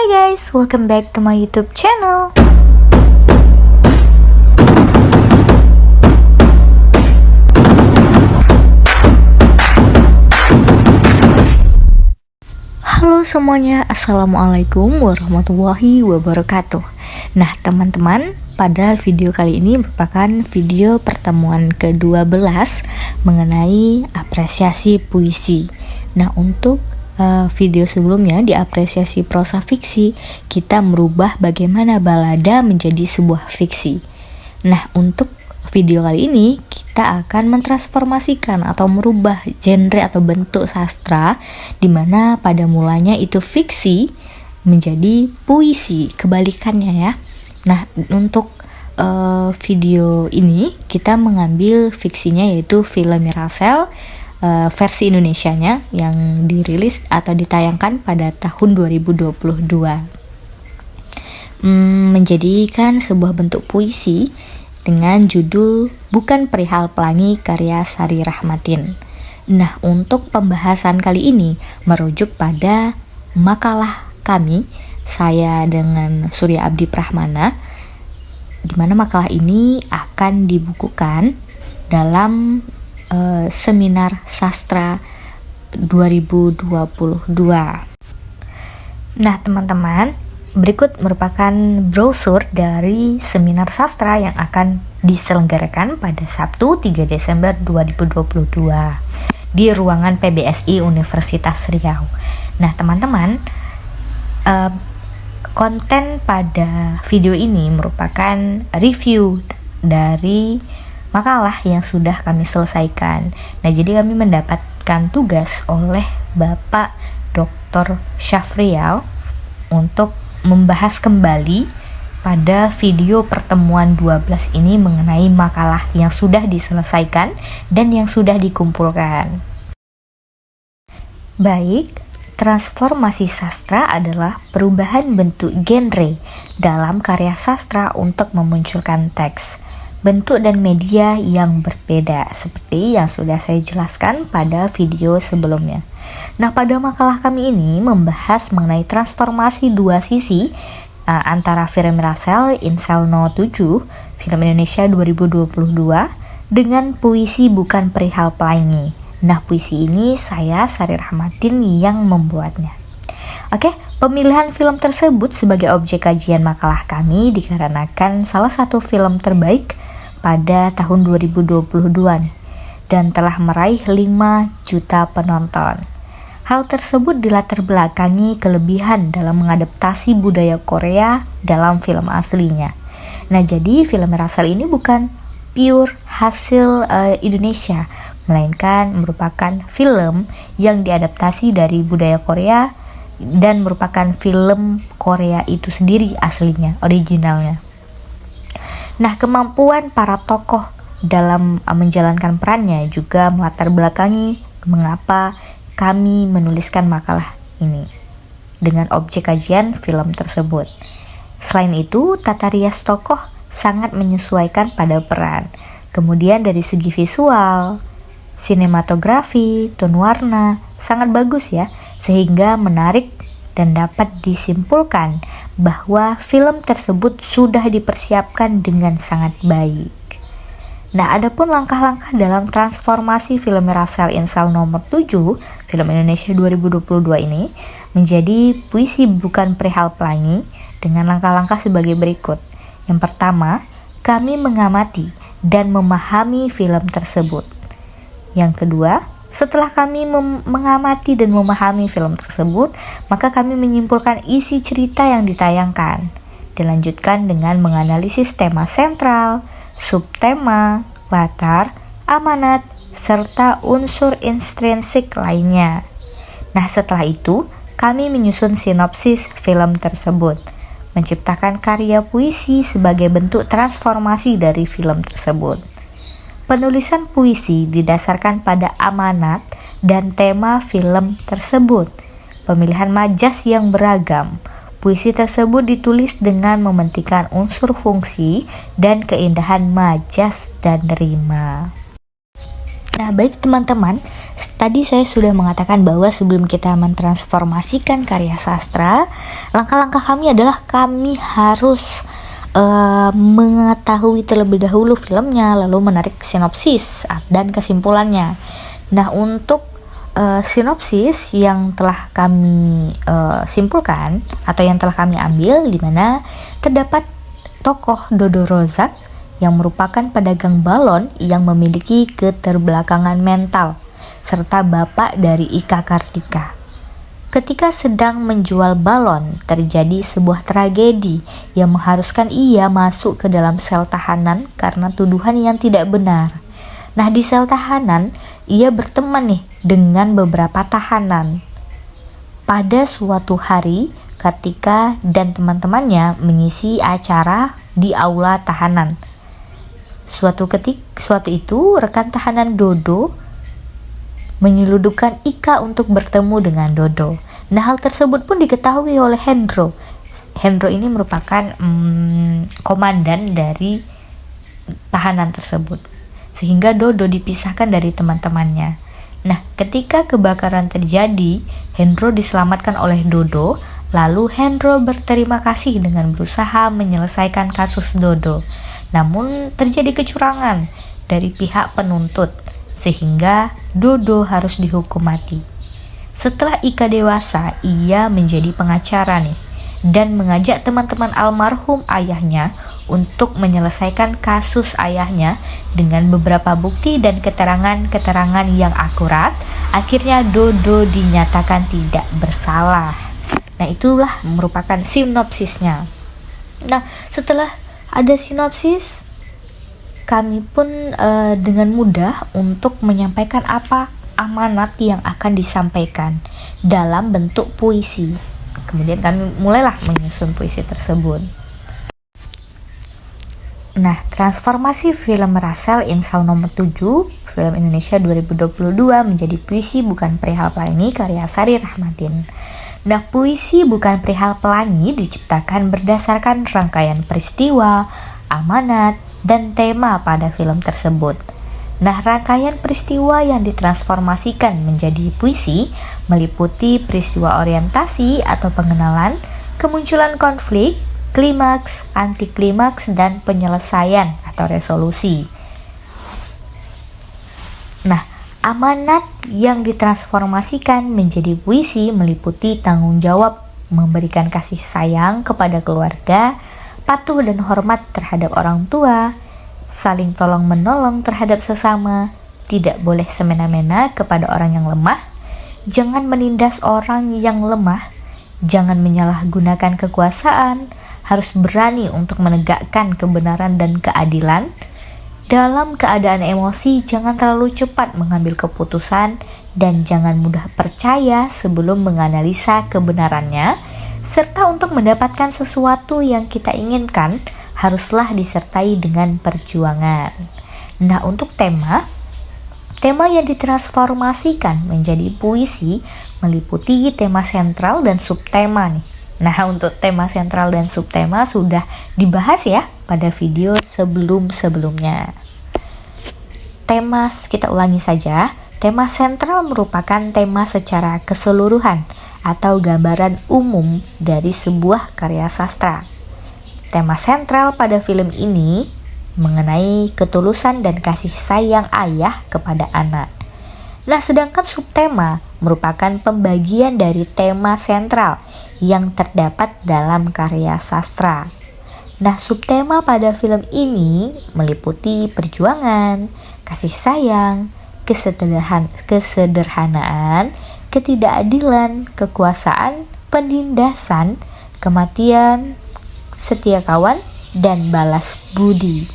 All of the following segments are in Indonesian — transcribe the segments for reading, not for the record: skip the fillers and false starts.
Hai guys, welcome back to my YouTube channel. Halo semuanya, assalamualaikum warahmatullahi wabarakatuh. Nah teman-teman, pada video kali ini merupakan video pertemuan ke-12 mengenai apresiasi puisi. Nah untuk video sebelumnya di apresiasi prosa fiksi, kita merubah bagaimana balada menjadi sebuah fiksi. Nah untuk video kali ini kita akan mentransformasikan atau merubah genre atau bentuk sastra di mana pada mulanya itu fiksi menjadi puisi, kebalikannya ya. Nah untuk video ini kita mengambil fiksinya yaitu film Mirasel versi Indonesianya yang dirilis atau ditayangkan pada tahun 2022. Menjadikan sebuah bentuk puisi dengan judul Bukan Perihal Pelangi karya Sari Rahmatin. Nah, untuk pembahasan kali ini merujuk pada makalah kami, saya dengan Surya Abdi Prahmana, di mana makalah ini akan dibukukan dalam seminar sastra 2022. Nah, teman-teman, berikut merupakan brosur dari seminar sastra yang akan diselenggarakan pada Sabtu 3 Desember 2022 di ruangan PBSI Universitas Riau. Nah, teman-teman, konten pada video ini merupakan review dari makalah yang sudah kami selesaikan. Nah, jadi kami mendapatkan tugas oleh Bapak Dr. Syafrial untuk membahas kembali pada video pertemuan 12 ini mengenai makalah yang sudah diselesaikan dan yang sudah dikumpulkan. Baik, transformasi sastra adalah perubahan bentuk genre dalam karya sastra untuk memunculkan teks, bentuk dan media yang berbeda seperti yang sudah saya jelaskan pada video sebelumnya. Nah, pada makalah kami ini membahas mengenai transformasi dua sisi antara film Mirasel Insel 07, film Indonesia 2022 dengan puisi Bukan Perihal Pelangi. Nah, puisi ini saya Sari Rahmatin yang membuatnya. Oke, pemilihan film tersebut sebagai objek kajian makalah kami dikarenakan salah satu film terbaik pada tahun 2022 nih, dan telah meraih 5 juta penonton. Hal tersebut dilatar belakangi kelebihan dalam mengadaptasi budaya Korea dalam film aslinya. Nah, jadi film Mirasel ini bukan pure hasil Indonesia, melainkan merupakan film yang diadaptasi dari budaya Korea dan merupakan film Korea itu sendiri aslinya, originalnya. Nah, kemampuan para tokoh dalam menjalankan perannya juga melatar belakangi mengapa kami menuliskan makalah ini dengan objek kajian film tersebut. Selain itu, tata rias tokoh sangat menyesuaikan pada peran. Kemudian dari segi visual, sinematografi, tone warna sangat bagus ya, sehingga menarik dan dapat disimpulkan bahwa film tersebut sudah dipersiapkan dengan sangat baik. Nah, adapun langkah-langkah dalam transformasi film Mirasel Insel nomor 7, film Indonesia 2022 ini menjadi puisi Bukan Perihal Pelangi dengan langkah-langkah sebagai berikut. Yang pertama, kami mengamati dan memahami film tersebut. Yang kedua, setelah kami mengamati dan memahami film tersebut, maka kami menyimpulkan isi cerita yang ditayangkan. Dilanjutkan dengan menganalisis tema sentral, subtema, latar, amanat, serta unsur intrinsik lainnya. Nah, setelah itu, kami menyusun sinopsis film tersebut, menciptakan karya puisi sebagai bentuk transformasi dari film tersebut. Penulisan puisi didasarkan pada amanat dan tema film tersebut. Pemilihan majas yang beragam. Puisi tersebut ditulis dengan mementingkan unsur fungsi dan keindahan majas dan rima. Nah, baik teman-teman, Tadi saya sudah mengatakan bahwa sebelum kita mentransformasikan karya sastra, langkah-langkah kami adalah kami harus mengetahui terlebih dahulu filmnya, lalu menarik sinopsis dan kesimpulannya. Nah, untuk sinopsis yang telah kami simpulkan atau yang telah kami ambil, di mana terdapat tokoh Dodo Rozak yang merupakan pedagang balon yang memiliki keterbelakangan mental, serta bapak dari Ika Kartika. Ketika sedang menjual balon, terjadi sebuah tragedi yang mengharuskan ia masuk ke dalam sel tahanan karena tuduhan yang tidak benar. Nah, di sel tahanan, ia berteman nih dengan beberapa tahanan. Pada suatu hari, Kartika dan teman-temannya mengisi acara di aula tahanan. Suatu itu, rekan tahanan Dodo menyeludupkan Ika untuk bertemu dengan Dodo. Nah, hal tersebut pun diketahui oleh Hendro. Hendro ini merupakan komandan dari tahanan tersebut, sehingga Dodo dipisahkan dari teman-temannya. Nah, ketika kebakaran terjadi, Hendro diselamatkan oleh Dodo. Lalu Hendro berterima kasih dengan berusaha menyelesaikan kasus Dodo. Namun terjadi kecurangan dari pihak penuntut, sehingga Dodo harus dihukum mati. Setelah Ika dewasa, ia menjadi pengacara nih, dan mengajak teman-teman almarhum ayahnya untuk menyelesaikan kasus ayahnya dengan beberapa bukti dan keterangan-keterangan yang akurat. Akhirnya Dodo dinyatakan tidak bersalah. Nah, itulah merupakan sinopsisnya. Nah, setelah ada sinopsis, kami pun dengan mudah untuk menyampaikan apa amanat yang akan disampaikan dalam bentuk puisi. Kemudian kami mulailah menyusun puisi tersebut. Nah, transformasi film Rachel Insal nomor 7, film Indonesia 2022 menjadi puisi bukan perihal pelangi karya Sari Rahmatin. Nah, puisi bukan perihal pelangi diciptakan berdasarkan rangkaian peristiwa, amanat, dan tema pada film tersebut. Nah, rangkaian peristiwa yang ditransformasikan menjadi puisi meliputi peristiwa orientasi atau pengenalan, kemunculan konflik, klimaks, antiklimaks, dan penyelesaian atau resolusi. Nah, amanat yang ditransformasikan menjadi puisi meliputi tanggung jawab memberikan kasih sayang kepada keluarga, patuh dan hormat terhadap orang tua, saling tolong-menolong terhadap sesama, tidak boleh semena-mena kepada orang yang lemah, jangan menindas orang yang lemah, jangan menyalahgunakan kekuasaan, harus berani untuk menegakkan kebenaran dan keadilan. Dalam keadaan emosi, jangan terlalu cepat mengambil keputusan dan jangan mudah percaya sebelum menganalisa kebenarannya, serta untuk mendapatkan sesuatu yang kita inginkan, haruslah disertai dengan perjuangan. Nah, untuk tema yang ditransformasikan menjadi puisi meliputi tema sentral dan subtema nih. Nah, untuk tema sentral dan subtema sudah dibahas ya pada video sebelum-sebelumnya. Kita ulangi saja. Tema sentral merupakan tema secara keseluruhan atau gambaran umum dari sebuah karya sastra. Tema sentral pada film ini mengenai ketulusan dan kasih sayang ayah kepada anak. Nah, sedangkan subtema merupakan pembagian dari tema sentral yang terdapat dalam karya sastra. Nah, subtema pada film ini meliputi perjuangan, kasih sayang, kesederhanaan, ketidakadilan, kekuasaan, penindasan, kematian, setia kawan, dan balas budi.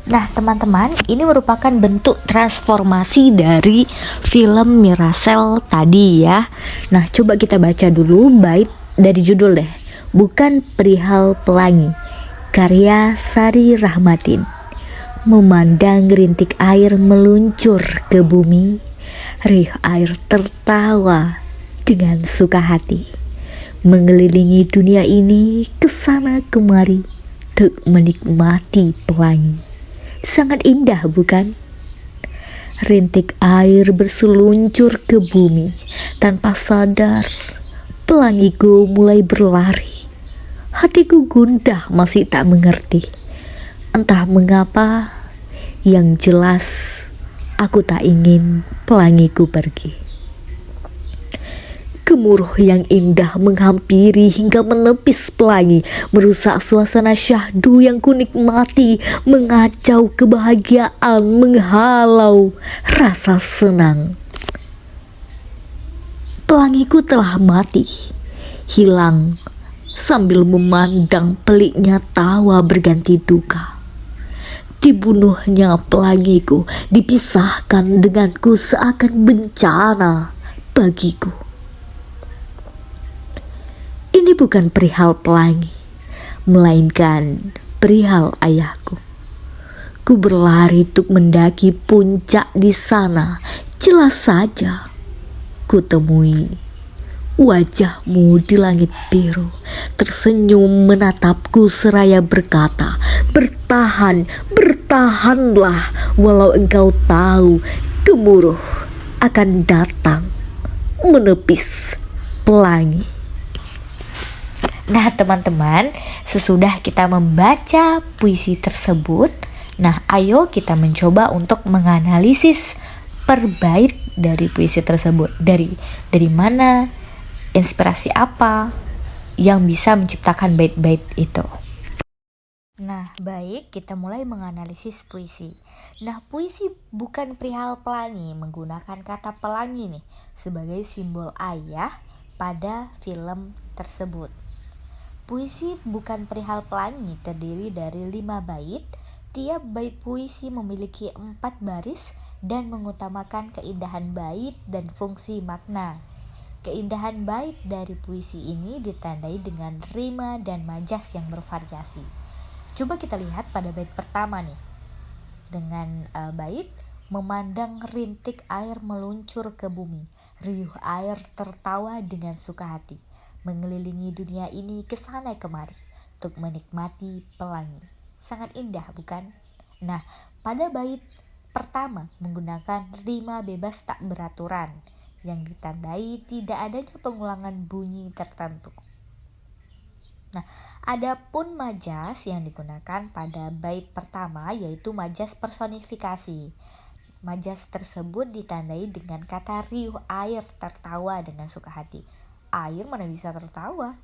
Nah, teman-teman, ini merupakan bentuk transformasi dari film Mirasel tadi ya. Nah, coba kita baca dulu bait dari judul deh. Bukan perihal pelangi, karya Sari Rahmatin. Memandang rintik air meluncur ke bumi, riuh air tertawa dengan suka hati, mengelilingi dunia ini kesana kemari untuk menikmati pelangi. Sangat indah bukan? Rintik air berseluncur ke bumi. Tanpa sadar, pelangiku mulai berlari. Hatiku gundah masih tak mengerti. Entah mengapa, yang jelas aku tak ingin pelangiku pergi. Gemuruh yang indah menghampiri hingga menepis pelangi, merusak suasana syahdu yang kunikmati, mengacau kebahagiaan, menghalau rasa senang. Pelangiku telah mati, hilang sambil memandang peliknya tawa berganti duka. Dibunuhnya pelangiku, dipisahkan denganku seakan bencana bagiku. Ini bukan perihal pelangi, melainkan perihal ayahku. Ku berlari untuk mendaki puncak di sana. Jelas saja ku temui wajahmu di langit biru, tersenyum menatapku seraya berkata, "Bertahan, bertahanlah, walau engkau tahu gemuruh akan datang menepis pelangi." Nah teman-teman, sesudah kita membaca puisi tersebut, nah ayo kita mencoba untuk menganalisis per bait dari puisi tersebut. Dari mana, inspirasi apa yang bisa menciptakan bait-bait itu. Nah baik, kita mulai menganalisis puisi. Nah puisi bukan perihal pelangi, menggunakan kata pelangi nih sebagai simbol ayah pada film tersebut. Puisi bukan perihal pelangi terdiri dari 5 bait. Tiap bait puisi memiliki 4 baris dan mengutamakan keindahan bait dan fungsi makna. Keindahan bait dari puisi ini ditandai dengan rima dan majas yang bervariasi. Coba kita lihat pada bait pertama nih. Dengan bait memandang rintik air meluncur ke bumi, riuh air tertawa dengan suka hati, mengelilingi dunia ini kesana kemari untuk menikmati pelangi. Sangat indah bukan? Nah, pada bait pertama menggunakan rima bebas tak beraturan yang ditandai tidak adanya pengulangan bunyi tertentu. Nah, adapun majas yang digunakan pada bait pertama yaitu majas personifikasi. Majas tersebut ditandai dengan kata riuh air tertawa dengan suka hati. Air mana bisa tertawa?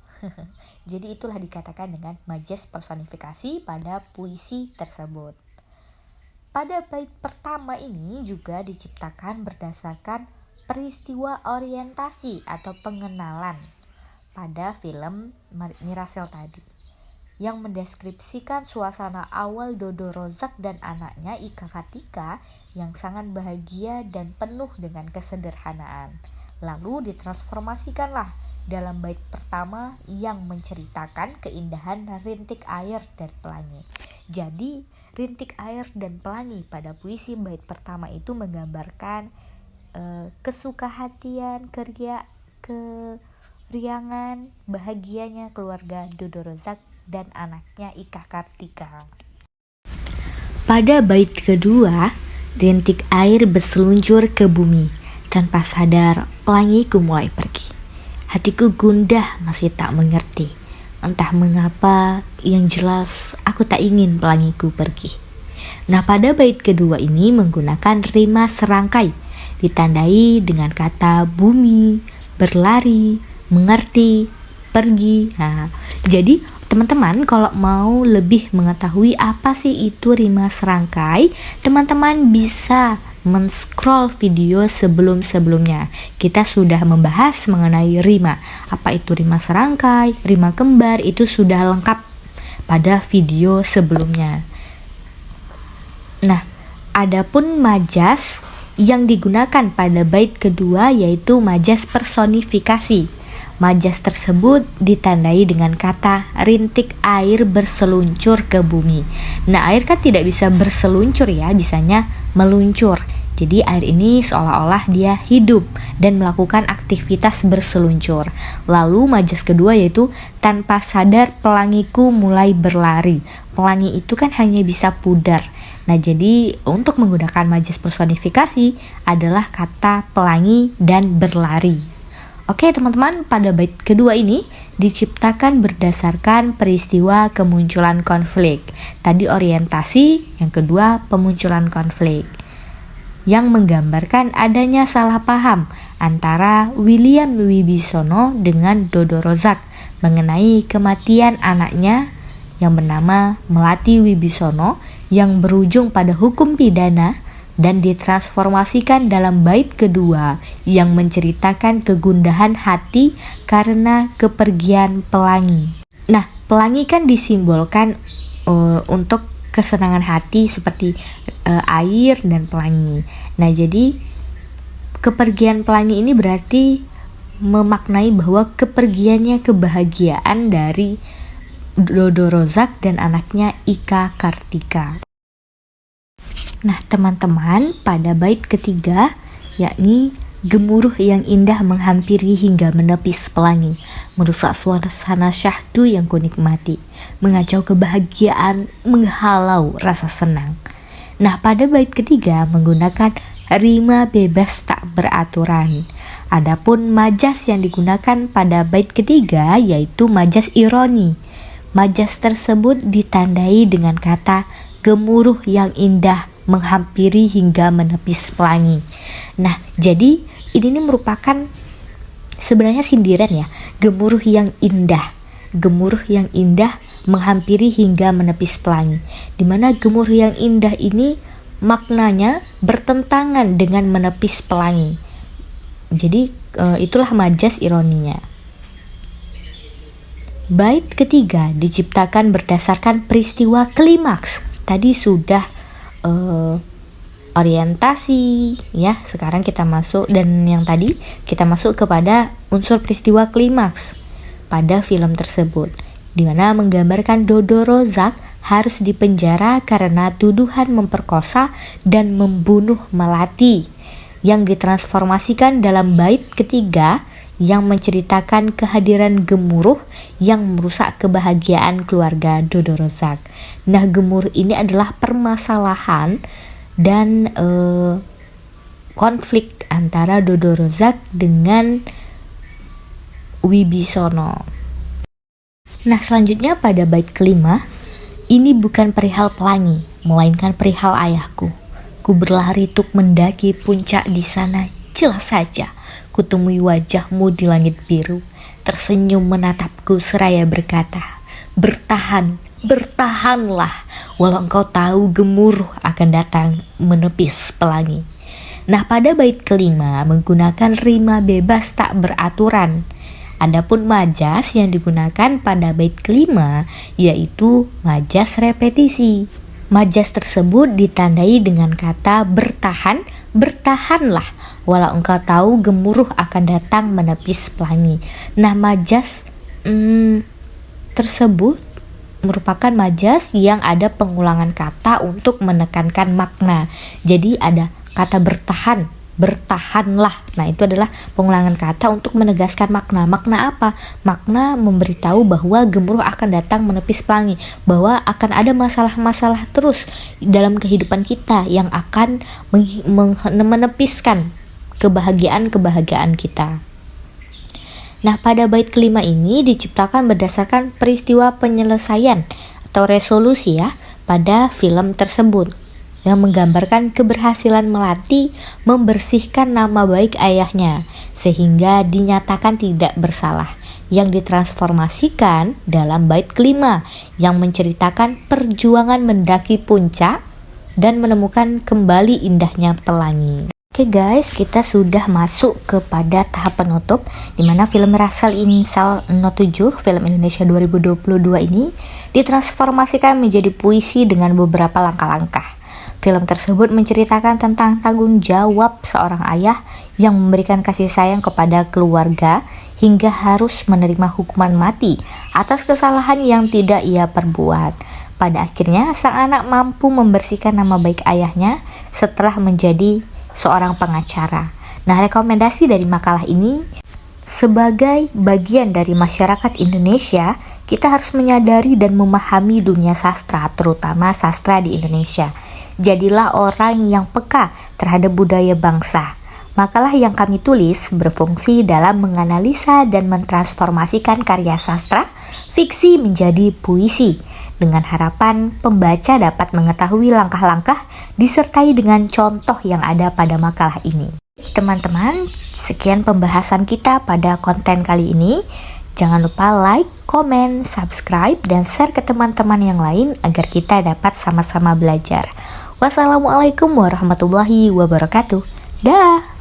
Jadi itulah dikatakan dengan majas personifikasi pada puisi tersebut. Pada bait pertama ini juga diciptakan berdasarkan peristiwa orientasi atau pengenalan pada film Mirasel tadi, yang mendeskripsikan suasana awal Dodo Rozak dan anaknya Ika Kartika yang sangat bahagia dan penuh dengan kesederhanaan. Lalu ditransformasikanlah dalam bait pertama yang menceritakan keindahan rintik air dan pelangi. Jadi rintik air dan pelangi pada puisi bait pertama itu menggambarkan kesukahatian, keriangan, bahagianya keluarga Dodo Rozak dan anaknya Ika Kartika. Pada bait kedua, rintik air berseluncur ke bumi. Tanpa sadar, pelangiku mulai pergi. Hatiku gundah masih tak mengerti. Entah mengapa, yang jelas aku tak ingin pelangiku pergi. Nah, pada bait kedua ini menggunakan rima serangkai, ditandai dengan kata bumi, berlari, mengerti, pergi. Nah, jadi teman-teman kalau mau lebih mengetahui apa sih itu rima serangkai, teman-teman bisa men-scroll video sebelum-sebelumnya. Kita sudah membahas mengenai rima. Apa itu rima serangkai, rima kembar, itu sudah lengkap pada video sebelumnya. Nah, adapun majas yang digunakan pada bait kedua yaitu majas personifikasi. Majas tersebut ditandai dengan kata rintik air berseluncur ke bumi. Nah, air kan tidak bisa berseluncur ya, bisanya meluncur. Jadi air ini seolah-olah dia hidup dan melakukan aktivitas berseluncur. Lalu majas kedua yaitu tanpa sadar pelangiku mulai berlari. Pelangi itu kan hanya bisa pudar. Nah, jadi untuk menggunakan majas personifikasi adalah kata pelangi dan berlari. Oke teman-teman, pada bait kedua ini diciptakan berdasarkan peristiwa kemunculan konflik. Tadi orientasi, yang kedua pemunculan konflik, yang menggambarkan adanya salah paham antara William Wibisono dengan Dodo Rozak mengenai kematian anaknya yang bernama Melati Wibisono yang berujung pada hukum pidana, dan ditransformasikan dalam bait kedua yang menceritakan kegundahan hati karena kepergian pelangi. Nah, pelangi kan disimbolkan untuk kesenangan hati seperti air dan pelangi. Nah, jadi kepergian pelangi ini berarti memaknai bahwa kepergiannya kebahagiaan dari Dodo Rozak dan anaknya Ika Kartika. Nah teman-teman, pada bait ketiga yakni gemuruh yang indah menghampiri hingga menepis pelangi, merusak suasana syahdu yang kunikmati, mengacau kebahagiaan, menghalau rasa senang. Nah pada bait ketiga menggunakan rima bebas tak beraturan. Adapun majas yang digunakan pada bait ketiga yaitu majas ironi. Majas tersebut ditandai dengan kata gemuruh yang indah menghampiri hingga menepis pelangi. Nah, jadi ini merupakan sebenarnya sindiran ya, gemuruh yang indah menghampiri hingga menepis pelangi. Dimana gemuruh yang indah ini maknanya bertentangan dengan menepis pelangi. Jadi itulah majas ironinya. Bait ketiga diciptakan berdasarkan peristiwa klimaks. Tadi sudah orientasi ya, sekarang kita masuk, dan yang tadi kita masuk kepada unsur peristiwa klimaks pada film tersebut, di mana menggambarkan Dodo Rozak harus dipenjara karena tuduhan memperkosa dan membunuh Melati, yang ditransformasikan dalam bait ketiga yang menceritakan kehadiran gemuruh yang merusak kebahagiaan keluarga Dodo Rozak. Nah, gemuruh ini adalah permasalahan dan konflik antara Dodo Rozak dengan Wibisono. Nah, selanjutnya pada bait kelima, ini bukan perihal pelangi, melainkan perihal ayahku. Ku berlari tuk mendaki puncak di sana, jelas saja kutemui wajahmu di langit biru, tersenyum menatapku seraya berkata, bertahan, bertahanlah, walau engkau tahu gemuruh akan datang menepis pelangi. Nah, pada bait kelima menggunakan rima bebas tak beraturan. Adapun majas yang digunakan pada bait kelima yaitu majas repetisi. Majas tersebut ditandai dengan kata bertahan, bertahanlah, walau engkau tahu gemuruh akan datang menepis pelangi. Nah, majas tersebut merupakan majas yang ada pengulangan kata untuk menekankan makna. Jadi ada kata bertahan, bertahanlah. Nah, itu adalah pengulangan kata untuk menegaskan makna. Makna apa? Makna memberitahu bahwa gemuruh akan datang menepis pelangi, bahwa akan ada masalah-masalah terus dalam kehidupan kita yang akan menepiskan kebahagiaan-kebahagiaan kita. Nah, pada bait kelima ini diciptakan berdasarkan peristiwa penyelesaian atau resolusi ya pada film tersebut, yang menggambarkan keberhasilan Melati membersihkan nama baik ayahnya sehingga dinyatakan tidak bersalah, yang ditransformasikan dalam bait kelima yang menceritakan perjuangan mendaki puncak dan menemukan kembali indahnya pelangi. Oke guys, kita sudah masuk kepada tahap penutup, di mana film Rasal Insal 07 film Indonesia 2022 ini ditransformasikan menjadi puisi dengan beberapa langkah-langkah. Film tersebut menceritakan tentang tanggung jawab seorang ayah yang memberikan kasih sayang kepada keluarga hingga harus menerima hukuman mati atas kesalahan yang tidak ia perbuat. Pada akhirnya, sang anak mampu membersihkan nama baik ayahnya setelah menjadi seorang pengacara. Nah, rekomendasi dari makalah ini, sebagai bagian dari masyarakat Indonesia, kita harus menyadari dan memahami dunia sastra, terutama sastra di Indonesia. Jadilah orang yang peka terhadap budaya bangsa. Makalah yang kami tulis berfungsi dalam menganalisa dan mentransformasikan karya sastra, fiksi menjadi puisi, dengan harapan pembaca dapat mengetahui langkah-langkah disertai dengan contoh yang ada pada makalah ini. Teman-teman, sekian pembahasan kita pada konten kali ini. Jangan lupa like, komen, subscribe, dan share ke teman-teman yang lain agar kita dapat sama-sama belajar. Wassalamualaikum warahmatullahi wabarakatuh. Dah.